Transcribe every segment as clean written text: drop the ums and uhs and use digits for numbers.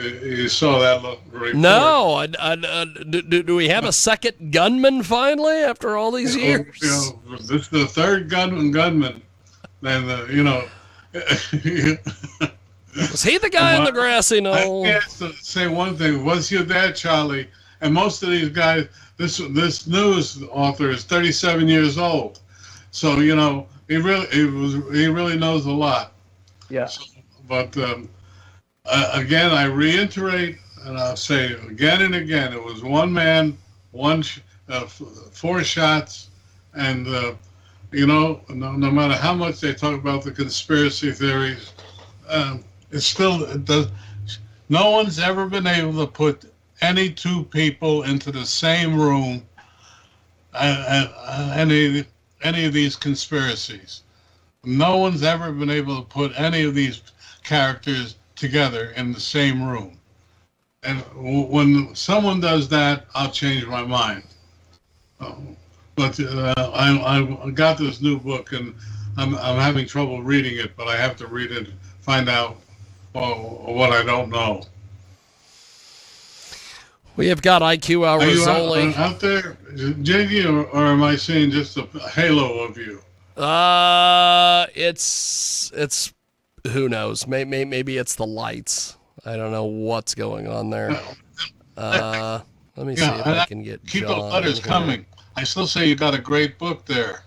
you saw that report. No, do we have a second gunman finally after all these years? This is the third gunman. And, Was he the guy in the grassy knoll? I have to say one thing. Was your dad, Charlie? And most of these guys, this news author is 37 years old. So, he really knows a lot. Yeah. So, but again, I reiterate, and I'll say again and again, it was one man, 4 shots, and no matter how much they talk about the conspiracy theories, it does. No one's ever been able to put any 2 people into the same room. Any of these conspiracies. No one's ever been able to put any of these characters together in the same room. And when someone does that, I'll change my mind. But I got this new book, and I'm having trouble reading it, but I have to read it, find out what I don't know. We have got IQ Al Rassoli. Are you out there, Jiggy, or am I seeing just a halo of you? It's who knows? Maybe it's the lights. I don't know what's going on there. Let me see if I can get keep John those letters coming. I still say you got a great book there.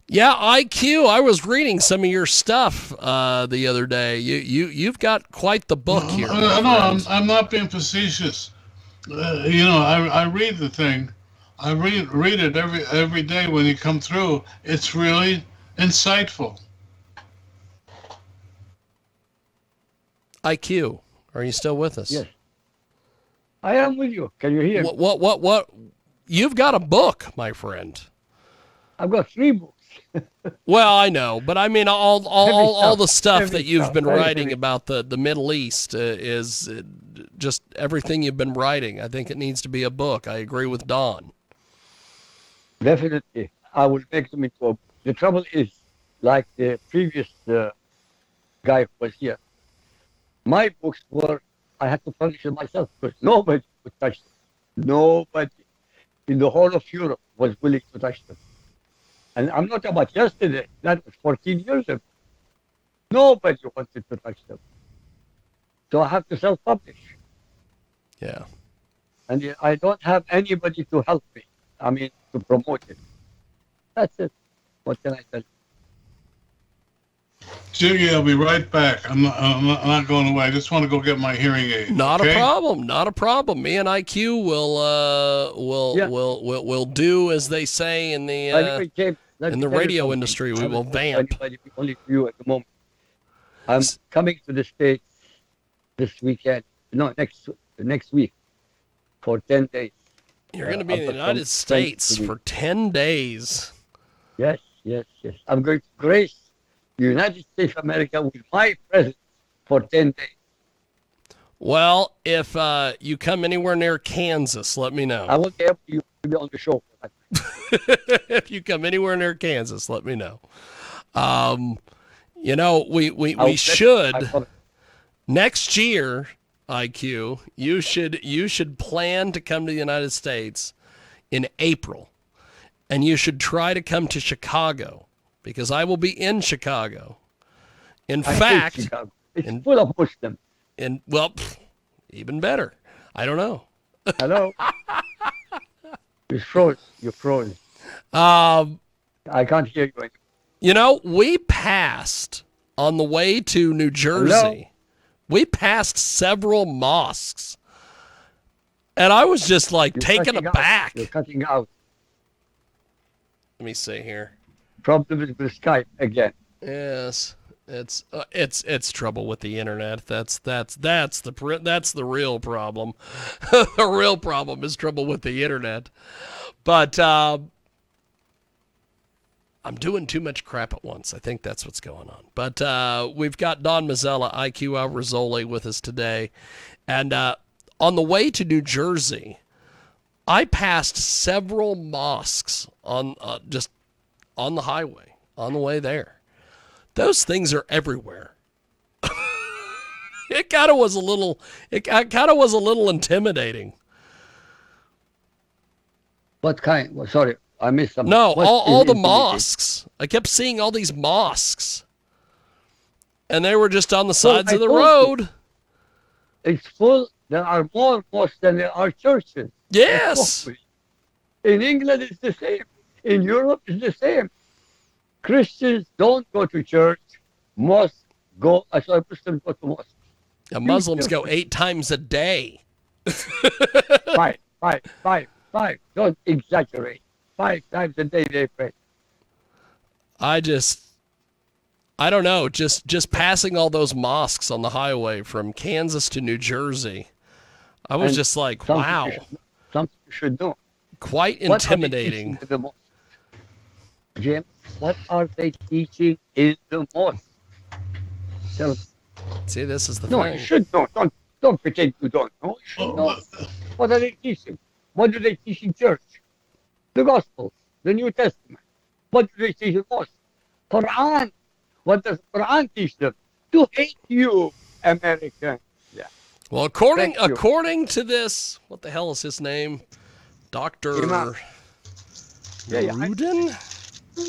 Yeah, IQ. I was reading some of your stuff the other day. You've got quite the book here. No, I'm not being facetious. I read the thing. I read it every day when you come through. It's really insightful. IQ, are you still with us? Yes. I am with you. Can you hear me? What? You've got a book, my friend. I've got 3 books. Well, I know, but I mean all the stuff that you've been Very writing heavy. about the Middle East is just everything you've been writing. I think it needs to be a book. I agree with Don. Definitely. I will make them into a book. The trouble is, like the previous guy who was here, my books I had to publish them myself because nobody would touch them. Nobody in the whole of Europe was willing to touch them. And I'm not about yesterday. That was 14 years ago. Nobody wanted to touch them. So I have to self-publish. Yeah. And I don't have anybody to help me. I mean, to promote it. That's it. What can I tell you? Jiggy, I'll be right back. I'm not going away. I just want to go get my hearing aid. Not okay? a problem. Not a problem. Me and IQ will do as they say in the Anyway, James, in the radio industry. We will vamp. Anybody, only you at the moment. I'm coming to the States this weekend. No, next week for 10 days. You're going to be in the United States for 10 days. Yes. I'm going to grace the United States of America with my presence for 10 days. Well, if you come anywhere near Kansas, let me know. I won't be able to be on the show. If you come anywhere near Kansas, let me know. We should next year, IQ. You should plan to come to the United States in April, and you should try to come to Chicago because I will be in Chicago. In fact, Chicago. It's full of Muslims. Even better. I don't know. Hello. You froze. I can't hear you anymore. We passed on the way to New Jersey. Hello? We passed several mosques. And I was just taken aback. You're cutting out. Let me see here. Problem with Skype again. Yes. It's trouble with the internet. That's the real problem. The real problem is trouble with the internet. But I'm doing too much crap at once. I think that's what's going on. But we've got Don Mazzella, IQ Al Rassoli, with us today. And on the way to New Jersey, I passed several mosques just on the highway, on the way there. Those things are everywhere. It kind of was a little. It kind of was a little intimidating. What kind? Well, sorry, I missed something. No, What all is the intimidating? mosques. I kept seeing all these mosques, and they were just on the Well, sides I of the told you. road. It's full. There are more mosques than there are churches. Yes. In England, it's the same. In Europe, it's the same. Christians don't go to church. Muslims go. Sorry, Muslims go to mosque. Yeah, Muslims go 8 times a day. Five. Don't exaggerate. 5 times a day they pray. I don't know. Just passing all those mosques on the highway from Kansas to New Jersey, I was And just like, something wow, something you should know. quite What are they intimidating. teaching in the mosque? Jim, what are they teaching in the mosque? Tell me. See, this is the No, thing. you should know. Don't pretend you don't know. You should know. What are they teaching? What do they teach in church? The Gospel, the New Testament. What do they teach in mosque? Quran. What does Quran teach them? To hate you, American. Yeah. Well, Thank you. according to this, what the hell is his name? Dr. Imam. Yeah. Nuruddin? It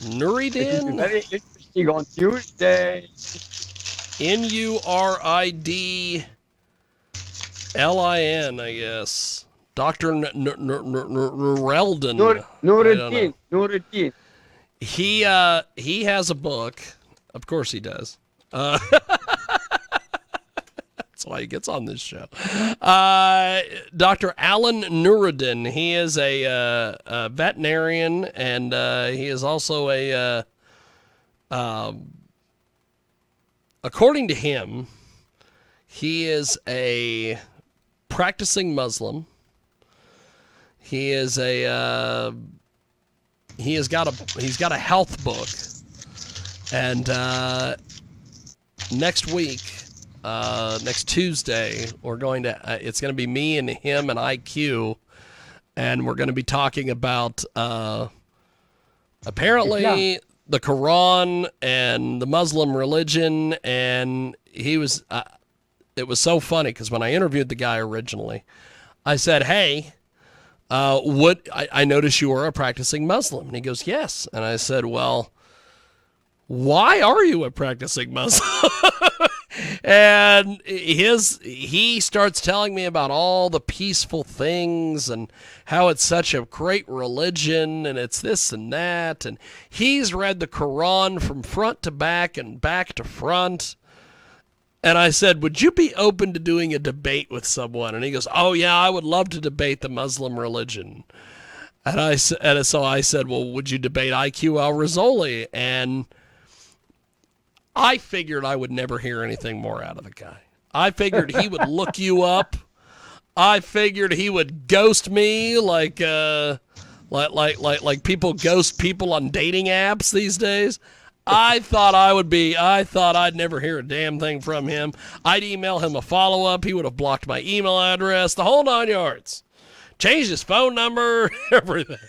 will be Nuruddin? very interesting on Tuesday. Nuridlin, I guess. Dr. Nureldin. Nuruddin. He has a book. Of course he does. That's why he gets on this show. Dr. Alan Nuruddin. He is a veterinarian, and he is also according to him, he is a practicing Muslim. He is he's got a health book, and next week, next Tuesday, we're going to it's going to be me and him and IQ, and we're going to be talking about apparently the Quran and the Muslim religion. And he was it was so funny because when I interviewed the guy originally, I said, hey, I noticed you are a practicing Muslim. And he goes, yes. And I said, well, why are you a practicing Muslim? And he starts telling me about all the peaceful things and how it's such a great religion and it's this and that. And he's read the Quran from front to back and back to front. And I said, would you be open to doing a debate with someone? And he goes, oh, yeah, I would love to debate the Muslim religion. And so I said, well, would you debate IQ Al Rassoli? And I figured I would never hear anything more out of the guy. I figured he would look you up. I figured he would ghost me like people ghost people on dating apps these days. I thought I'd never hear a damn thing from him. I'd email him a follow-up. He would have blocked my email address, the whole 9 yards. Changed his phone number, everything.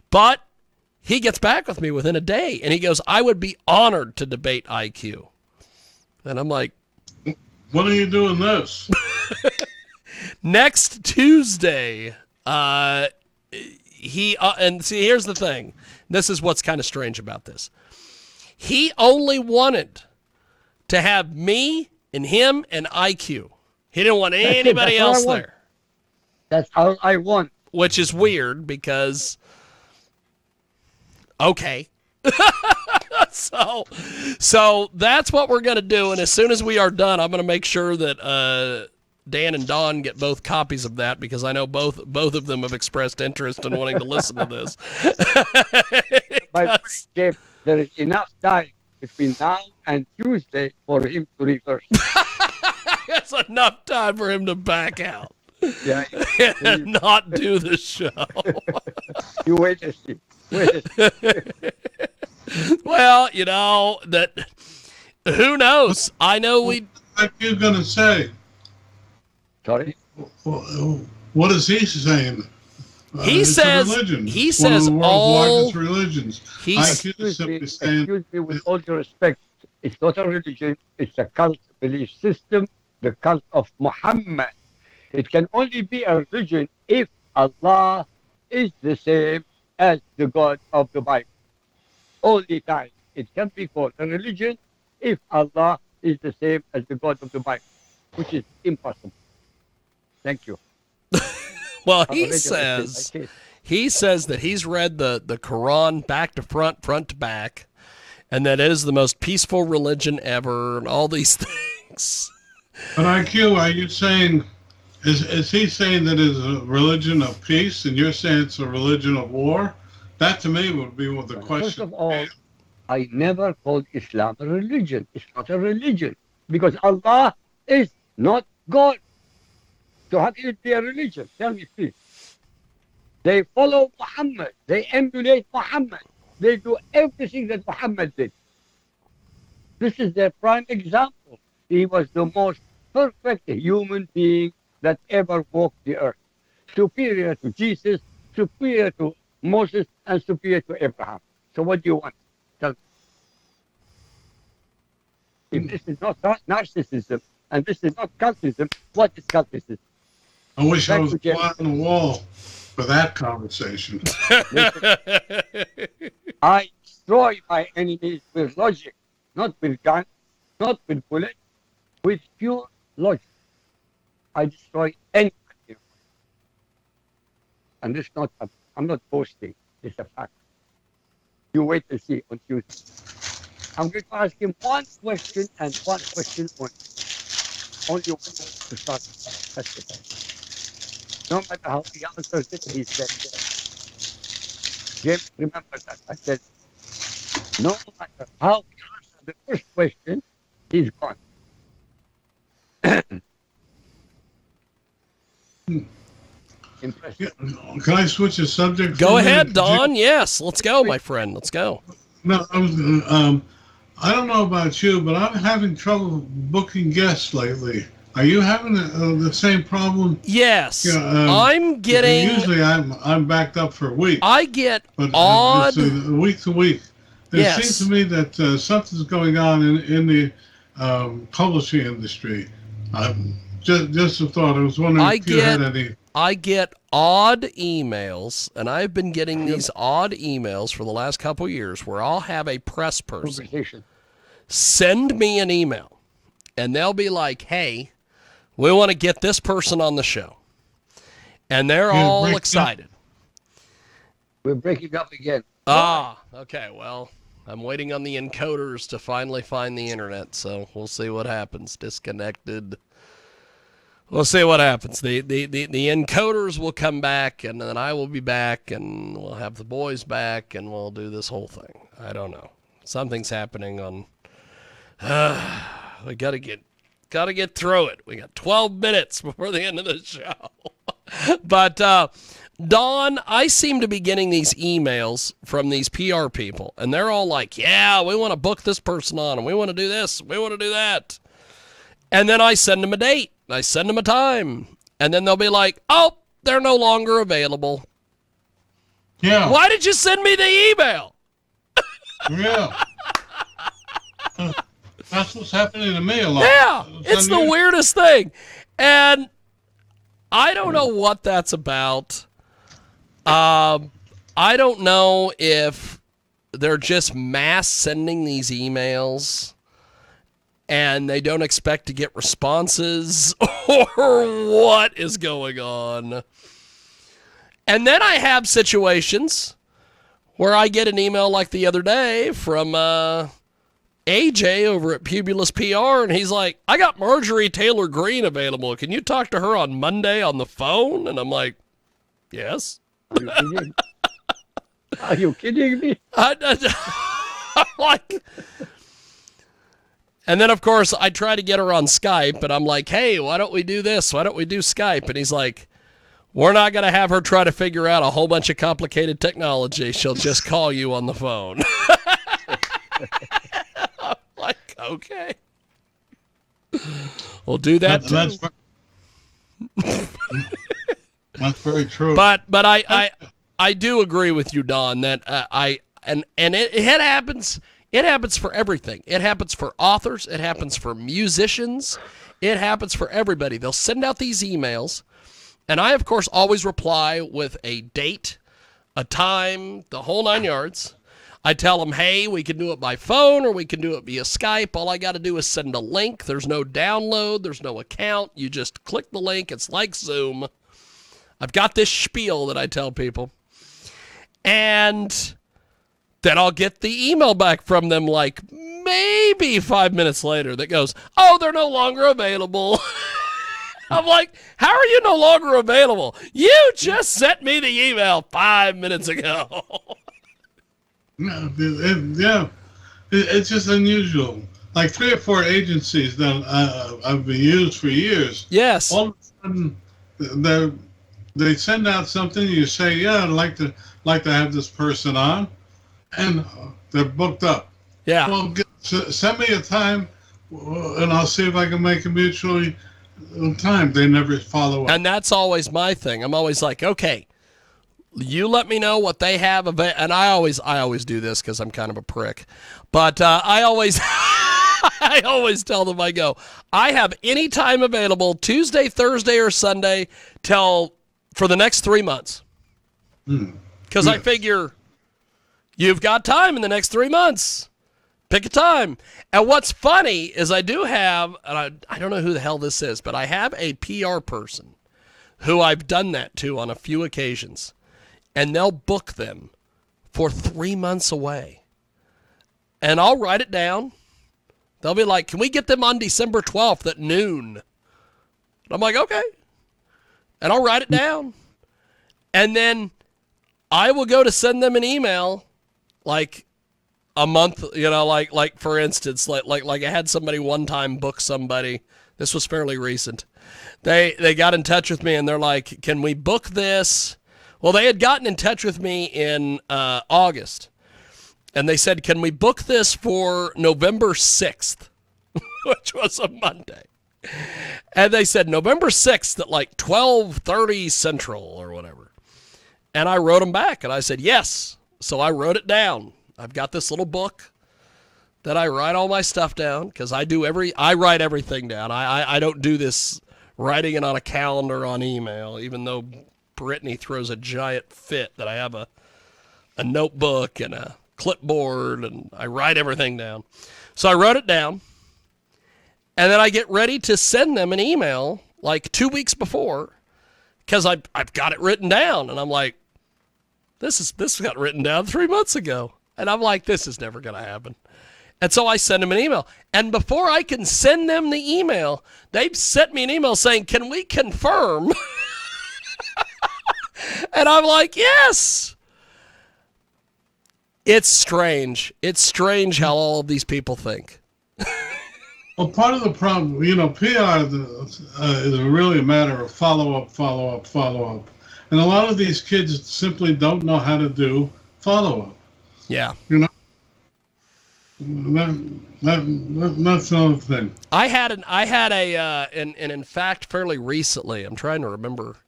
But he gets back with me within a day, and he goes, I would be honored to debate IQ. And I'm like, when are you doing this? next Tuesday. And see, here's the thing. This is what's kind of strange about this. He only wanted to have me and him and IQ. He didn't want anybody else there. That's all I want. Which is weird because, okay. So that's what we're going to do. And as soon as we are done, I'm going to make sure that Dan and Don get both copies of that because I know both of them have expressed interest in wanting to listen to this. But Jeff, there is enough time between now and Tuesday for him to reverse. That's enough time for him to back out. Yeah. And not do the show. You wait and see. Well, you know, that who knows? I know we. What are you going to say? Sorry? What is he saying? He It's says. a religion. He It's one of says the world's all. largest religions. He's- IQ is simply saying Excuse me with all due respect, It's not a religion. It's a cult belief system, the cult of Muhammad. It can only be a religion if Allah is the same as the God of the Bible. Only time it can be called a religion if Allah is the same as the God of the Bible, which is impossible. Thank you. Well, I he already understood my says case. he says that he's read the Quran back to front, front to back, and that it is the most peaceful religion ever, and all these things. But IQ, are you saying, is he saying that it's a religion of peace and you're saying it's a religion of war? That to me would be what the First question. of all, I never called Islam a religion. It's not a religion because Allah is not God. So how can it be a religion? Tell me, please. They follow Muhammad. They emulate Muhammad. They do everything that Muhammad did. This is their prime example. He was the most perfect human being that ever walked the earth. Superior to Jesus, superior to Moses, and superior to Abraham. So what do you want? Tell me. If this is not narcissism and this is not cultism, what is cultism? I wish I Back was to Jerry. fly on the wall for that conversation. I destroy my enemies with logic, not with guns, not with bullets, with pure logic. I destroy anybody. And this not, I'm not boasting, it's a fact. You wait and see on Tuesday. I'm going to ask him one question and one question only. Only one to start. That's it. No matter how he answers it, he said yes. James, remember that. I said, no matter how he answers the first question, he's gone. Impressive. Can I switch the subject? Go for a ahead, minute? Don. Yes, let's go, my friend. Let's go. No, I don't know about you, but I'm having trouble booking guests lately. Are you having the same problem? Yes, Yeah, I'm getting. Usually I'm backed up for a week, I get but odd. it's, week to week. It Yes. seems to me that something's going on in the publishing industry. Just a thought. I was wondering if you had any. I get odd emails, and I've been getting these odd emails for the last couple of years where I'll have a press person Conversation. send me an email, and they'll be like, hey, we want to get this person on the show. And they're all excited. We're breaking up again. Okay, well, I'm waiting on the encoders to finally find the internet, so we'll see what happens. Disconnected. We'll see what happens. The encoders will come back, and then I will be back, and we'll have the boys back, and we'll do this whole thing. I don't know. Something's happening on. We gotta get through it. We got 12 minutes before the end of the show. But Don, I seem to be getting these emails from these PR people, and they're all like, "Yeah, we want to book this person on, and we want to do this, we want to do that." And then I send them a date. I send them a time. And then they'll be like, oh, they're no longer available. Yeah. Why did you send me the email? Yeah. That's what's happening to me a lot. Yeah, it's the weirdest thing. And I don't know what that's about. I don't know if they're just mass sending these emails and they don't expect to get responses, or what is going on. And then I have situations where I get an email like the other day from AJ over at Pubulus PR, and he's like, I got Marjorie Taylor Greene available. Can you talk to her on Monday on the phone? And I'm like, yes. Are you kidding? Are you kidding me? I'm like... And then, of course, I try to get her on Skype, and I'm like, hey, why don't we do this? Why don't we do Skype? And he's like, we're not going to have her try to figure out a whole bunch of complicated technology. She'll just call you on the phone. I'm like, okay. We'll do that too. That's very true. But I do agree with you, Don, that and it happens It happens for everything. It happens for authors. It happens for musicians. It happens for everybody. They'll send out these emails, and I, of course, always reply with a date, a time, the whole 9 yards. I tell them, hey, we can do it by phone or we can do it via Skype. All I got to do is send a link. There's no download. There's no account. You just click the link. It's like Zoom. I've got this spiel that I tell people. And then I'll get the email back from them like maybe 5 minutes later that goes, oh, they're no longer available. I'm like, how are you no longer available? You just sent me the email 5 minutes ago. No, it's just unusual. Like 3 or 4 agencies that I've been used for years. Yes. All of a sudden, they send out something. You say, yeah, I'd like to have this person on, and they're booked up. Yeah. Well, send me a time, and I'll see if I can make a mutually time. They never follow up. And that's always my thing. I'm always like, okay, you let me know what they have. And I always do this because I'm kind of a prick. But I always tell them, I go, I have any time available Tuesday, Thursday, or Sunday for the next 3 months. Because I figure you've got time in the next 3 months. Pick a time. And what's funny is I do have, and I don't know who the hell this is, but I have a PR person who I've done that to on a few occasions. And they'll book them for 3 months away. And I'll write it down. They'll be like, can we get them on December 12th at noon? And I'm like, okay. And I'll write it down. And then I will go to send them an email like a month, like for instance, like I had somebody one time book somebody. This was fairly recent. They got in touch with me and they're like, can we book this? Well, they had gotten in touch with me in August, and they said, can we book this for November 6th, which was a Monday? And they said November 6th at like 12:30 Central or whatever. And I wrote them back, and I said, yes. So I wrote it down. I've got this little book that I write all my stuff down because I write everything down. I don't do this writing it on a calendar on email, even though Brittany throws a giant fit that I have a notebook and a clipboard and I write everything down. So I wrote it down and then I get ready to send them an email like 2 weeks before because I've got it written down and I'm like, this got written down 3 months ago. And I'm like, this is never going to happen. And so I send them an email. And before I can send them the email, they've sent me an email saying, can we confirm? And I'm like, yes. It's strange. It's strange how all of these people think. Well, part of the problem, PR is really a matter of follow up. And a lot of these kids simply don't know how to do follow-up. Yeah. That's another thing. I had and in fact, fairly recently, I'm trying to remember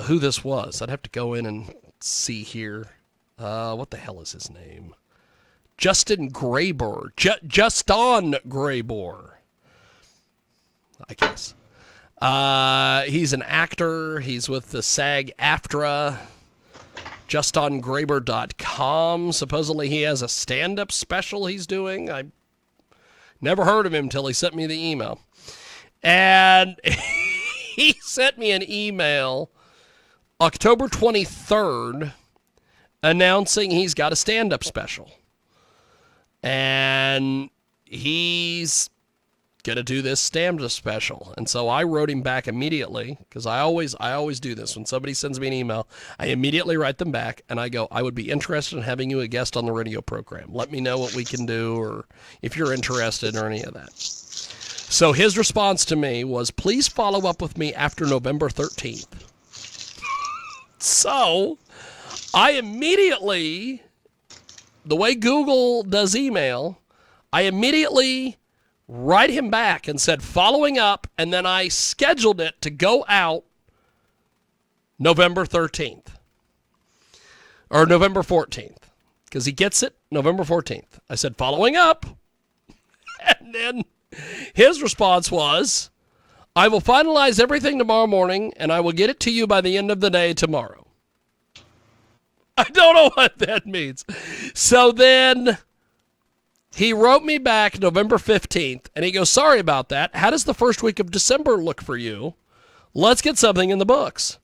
who this was. I'd have to go in and see here. What the hell is his name? Justin Graybor. Juston Graybor, I guess. He's an actor. He's with the SAG-AFTRA. JustonGraybor.com. Supposedly he has a stand-up special he's doing. I never heard of him until he sent me the email. And he sent me an email October 23rd announcing he's got a stand-up special. And he's going to do this stand-up special. And so I wrote him back immediately because I always do this. When somebody sends me an email, I immediately write them back and I go, I would be interested in having you a guest on the radio program. Let me know what we can do or if you're interested or any of that. So his response to me was, please follow up with me after November 13th. So I immediately, the way Google does email, I immediately write him back and said following up, and then I scheduled it to go out November 13th or November 14th because he gets it November 14th. I said, following up. And then his response was, I will finalize everything tomorrow morning, and I will get it to you by the end of the day tomorrow. I don't know what that means. So then he wrote me back November 15th, and he goes, sorry about that. How does the first week of December look for you? Let's get something in the books.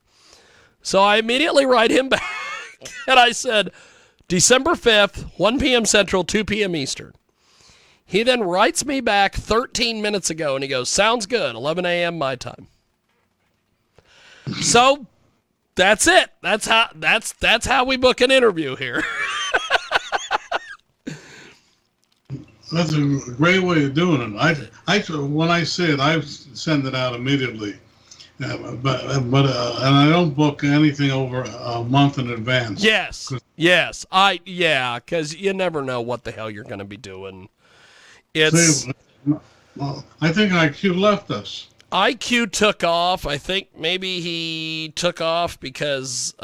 So I immediately write him back, and I said, December 5th, 1 p.m. Central, 2 p.m. Eastern. He then writes me back 13 minutes ago, and he goes, sounds good, 11 a.m. my time. So that's it. That's how we book an interview here. That's a great way of doing it. When I say it, I send it out immediately. But and I don't book anything over a month in advance. Yes, because you never know what the hell you're going to be doing. I think IQ left us. IQ took off. I think maybe he took off because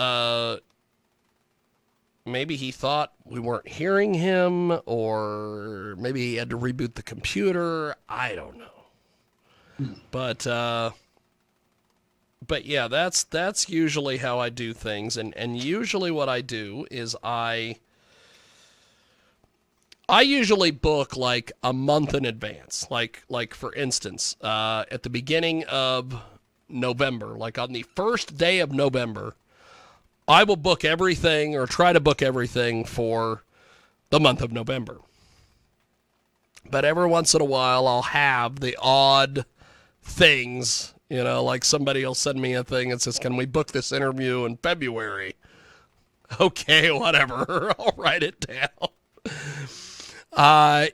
maybe he thought we weren't hearing him, or maybe he had to reboot the computer. I don't know. But yeah, that's usually how I do things, and usually what I do is I usually book like a month in advance. Like for instance, at the beginning of November, like on the first day of November, I will book everything or try to book everything for the month of November. But every once in a while, I'll have the odd things, like somebody will send me a thing that says, can we book this interview in February? Okay, whatever. I'll write it down.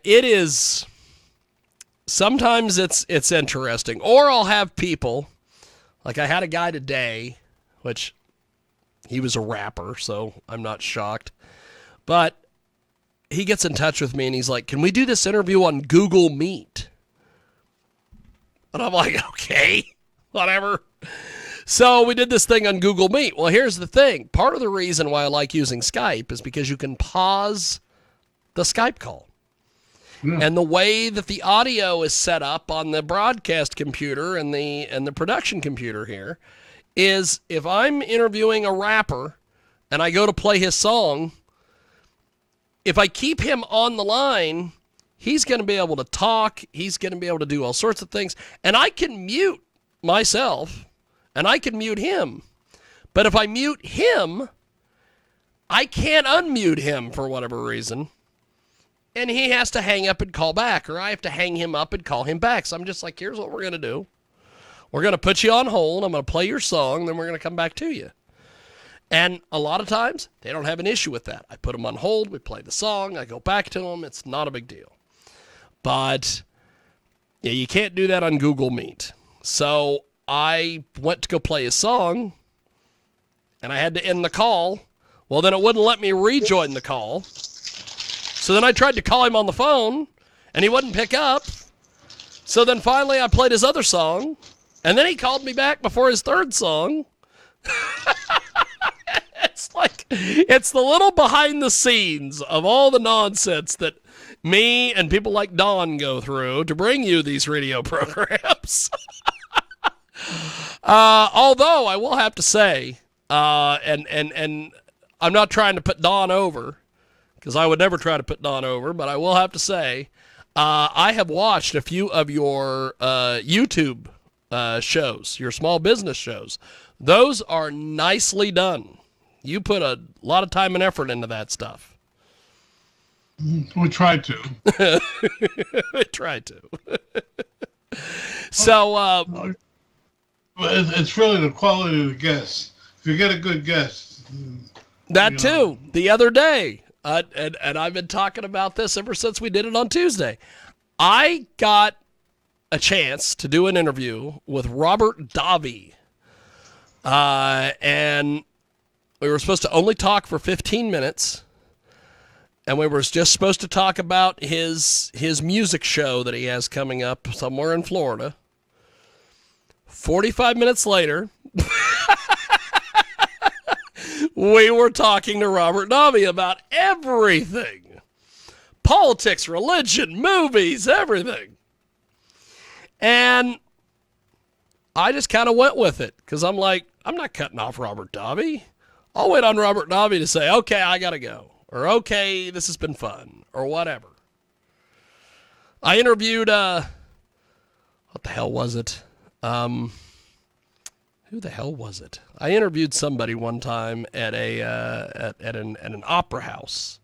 It is, sometimes it's interesting. Or I'll have people, like I had a guy today, which he was a rapper, so I'm not shocked. But he gets in touch with me and he's like, can we do this interview on Google Meet? And I'm like, okay, whatever. So we did this thing on Google Meet. Well, here's the thing. Part of the reason why I like using Skype is because you can pause the Skype call. Yeah. And the way that the audio is set up on the broadcast computer and the production computer here is if I'm interviewing a rapper and I go to play his song, if I keep him on the line, he's going to be able to talk. He's going to be able to do all sorts of things. And I can mute myself and I can mute him. But if I mute him, I can't unmute him for whatever reason. And he has to hang up and call back, or I have to hang him up and call him back. So I'm just like, here's what we're going to do. We're going to put you on hold. I'm going to play your song. Then we're going to come back to you. And a lot of times, they don't have an issue with that. I put them on hold. We play the song. I go back to them. It's not a big deal. But, yeah, you can't do that on Google Meet. So I went to go play a song, and I had to end the call. Well, then it wouldn't let me rejoin the call. So then I tried to call him on the phone, and he wouldn't pick up. So then finally I played his other song, and then he called me back before his third song. It's the little behind the scenes of all the nonsense that me and people like Don go through to bring you these radio programs. Although I will have to say, and I'm not trying to put Don over, because I would never try to put Don over, but I will have to say, I have watched a few of your YouTube shows, your small business shows. Those are nicely done. You put a lot of time and effort into that stuff. We tried to. We tried to. So, it's really the quality of the guests. If you get a good guest. That too. The other day, and I've been talking about this ever since we did it on Tuesday. I got a chance to do an interview with Robert Davi. And we were supposed to only talk for 15 minutes. And we were just supposed to talk about his music show that he has coming up somewhere in Florida. 45 minutes later, we were talking to Robert Davi about everything. politics, religion, movies, everything. And I just kind of went with it because I'm like, I'm not cutting off Robert Davi. I'll wait on Robert Davi to say, okay, I got to go. Or, okay, this has been fun. Or whatever. I interviewed, what the hell was it? Who the hell was it? I interviewed somebody one time at an opera house.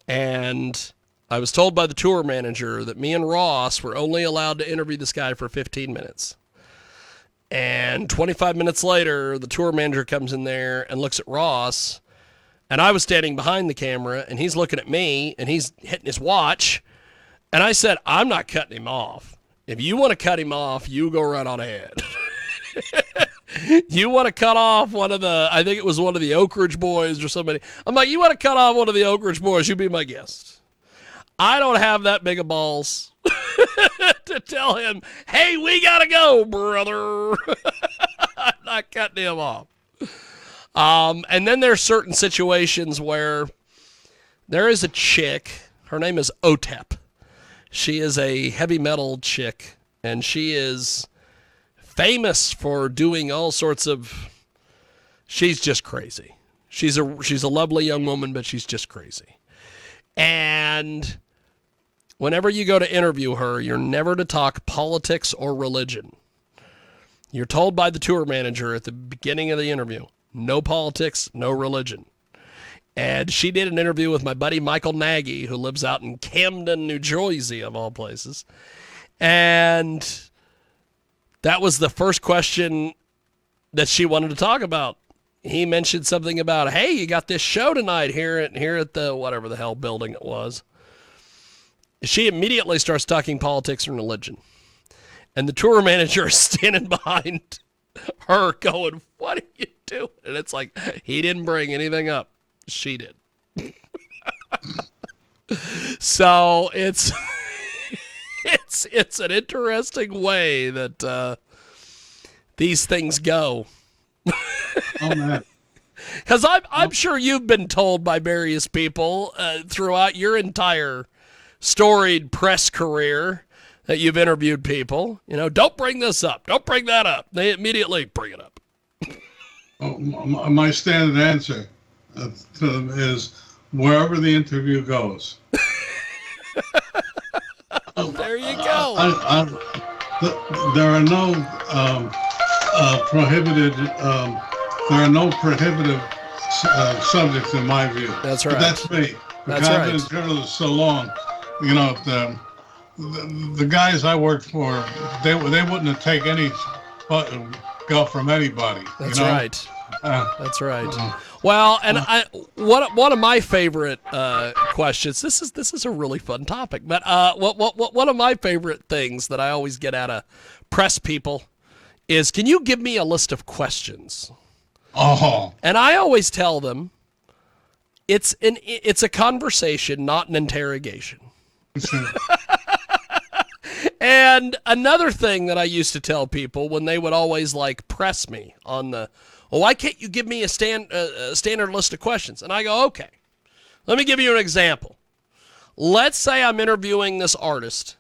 And I was told by the tour manager that me and Ross were only allowed to interview this guy for 15 minutes. And 25 minutes later, the tour manager comes in there and looks at Ross. And I was standing behind the camera, and he's looking at me, and he's hitting his watch. And I said, I'm not cutting him off. If you want to cut him off, you go right on ahead. You want to cut off one of the, I think it was one of the Oak Ridge Boys or somebody. I'm like, you want to cut off one of the Oak Ridge Boys, you be my guest. I don't have that big of balls to tell him, hey, we got to go, brother. I'm not cutting him off. And then there's certain situations where there is a chick, her name is Otep. She is a heavy metal chick, and she is famous for doing all sorts of, she's just crazy. She's a lovely young woman, but she's just crazy. And whenever you go to interview her, you're never to talk politics or religion. You're told by the tour manager at the beginning of the interview, no politics, no religion. And she did an interview with my buddy Michael Nagy, who lives out in Camden, New Jersey, of all places. And that was the first question that she wanted to talk about. He mentioned something about, hey, you got this show tonight here at the whatever the hell building it was. She immediately starts talking politics and religion. And the tour manager is standing behind her going, what are you doing? And it's like, he didn't bring anything up. She did. So it's an interesting way that these things go. Oh, man. Because I'm sure you've been told by various people throughout your entire storied press career that you've interviewed people, don't bring this up, don't bring that up. They immediately bring it up. Oh, my standard answer to them is wherever the interview goes. There you go. There are no prohibited subjects in my view. That's right. But that's me. That's I've right. been a journalist so long, the guys I worked for, they wouldn't have taken any guff from anybody. That's right. That's right. Well, and one of my favorite questions. This is a really fun topic, but one of my favorite things that I always get out of press people is, can you give me a list of questions? Oh. And I always tell them, it's a conversation, not an interrogation. And another thing that I used to tell people when they would always press me on the, why can't you give me a standard list of questions? And I go, okay, let me give you an example. Let's say I'm interviewing this artist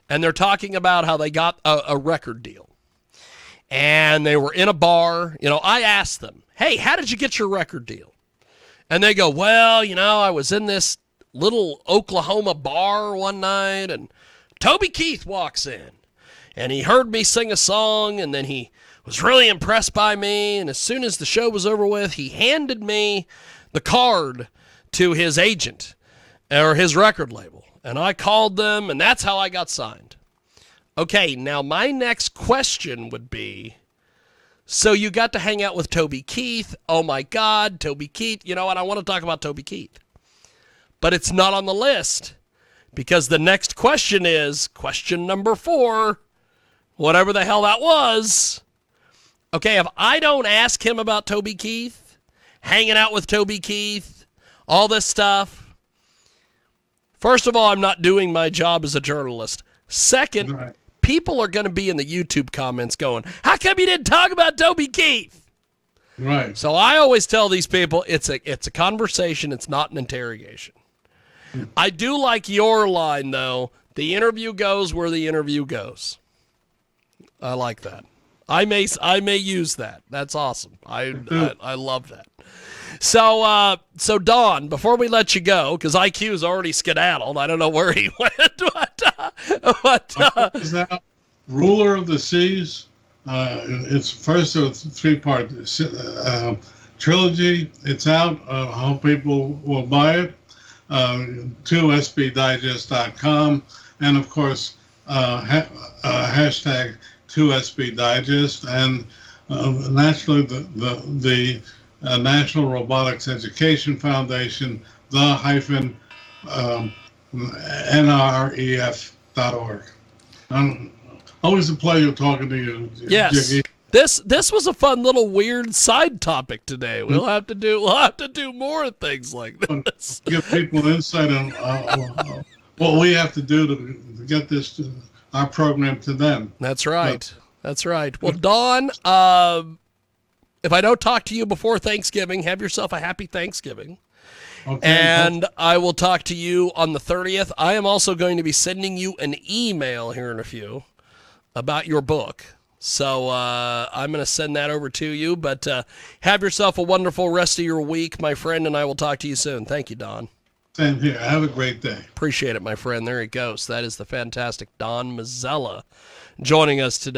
and they're talking about how they got a record deal. And they were in a bar. I asked them, hey, how did you get your record deal? And they go, well, I was in this little Oklahoma bar one night, and Toby Keith walks in, and he heard me sing a song, and then he was really impressed by me, and as soon as the show was over with, he handed me the card to his agent, or his record label, and I called them, and that's how I got signed. Okay, now my next question would be, so you got to hang out with Toby Keith. Oh my God, Toby Keith. You know what? I want to talk about Toby Keith. But it's not on the list because the next question is question number 4, whatever the hell that was. Okay, if I don't ask him about Toby Keith, hanging out with Toby Keith, all this stuff, first of all, I'm not doing my job as a journalist. Second, right. People are going to be in the YouTube comments going, how come you didn't talk about Toby Keith? Right. So I always tell these people it's a conversation. It's not an interrogation. I do like your line, though. The interview goes where the interview goes. I like that. I may use that. That's awesome. I love that. So Don, before we let you go, because IQ's already skedaddled, I don't know where he went. Is that Ruler of the Seas? It's first of a three-part trilogy. It's out. I hope people will buy it. To sbdigest.com, and of course hashtag 2sbdigest, and naturally the National Robotics Education Foundation, NREF.org. Always a pleasure talking to you, yes. Jiggy. This was a fun little weird side topic today. We'll have to do more things like this. Give people insight on what we have to do to get our program to them. That's right. That's right. Well, Don, if I don't talk to you before Thanksgiving, have yourself a happy Thanksgiving. Okay. And I will talk to you on the 30th. I am also going to be sending you an email here in a few about your book. So I'm going to send that over to you. But have yourself a wonderful rest of your week, my friend, and I will talk to you soon. Thank you, Don. Same here. Have a great day. Appreciate it, my friend. There he goes. That is the fantastic Don Mazzella joining us today.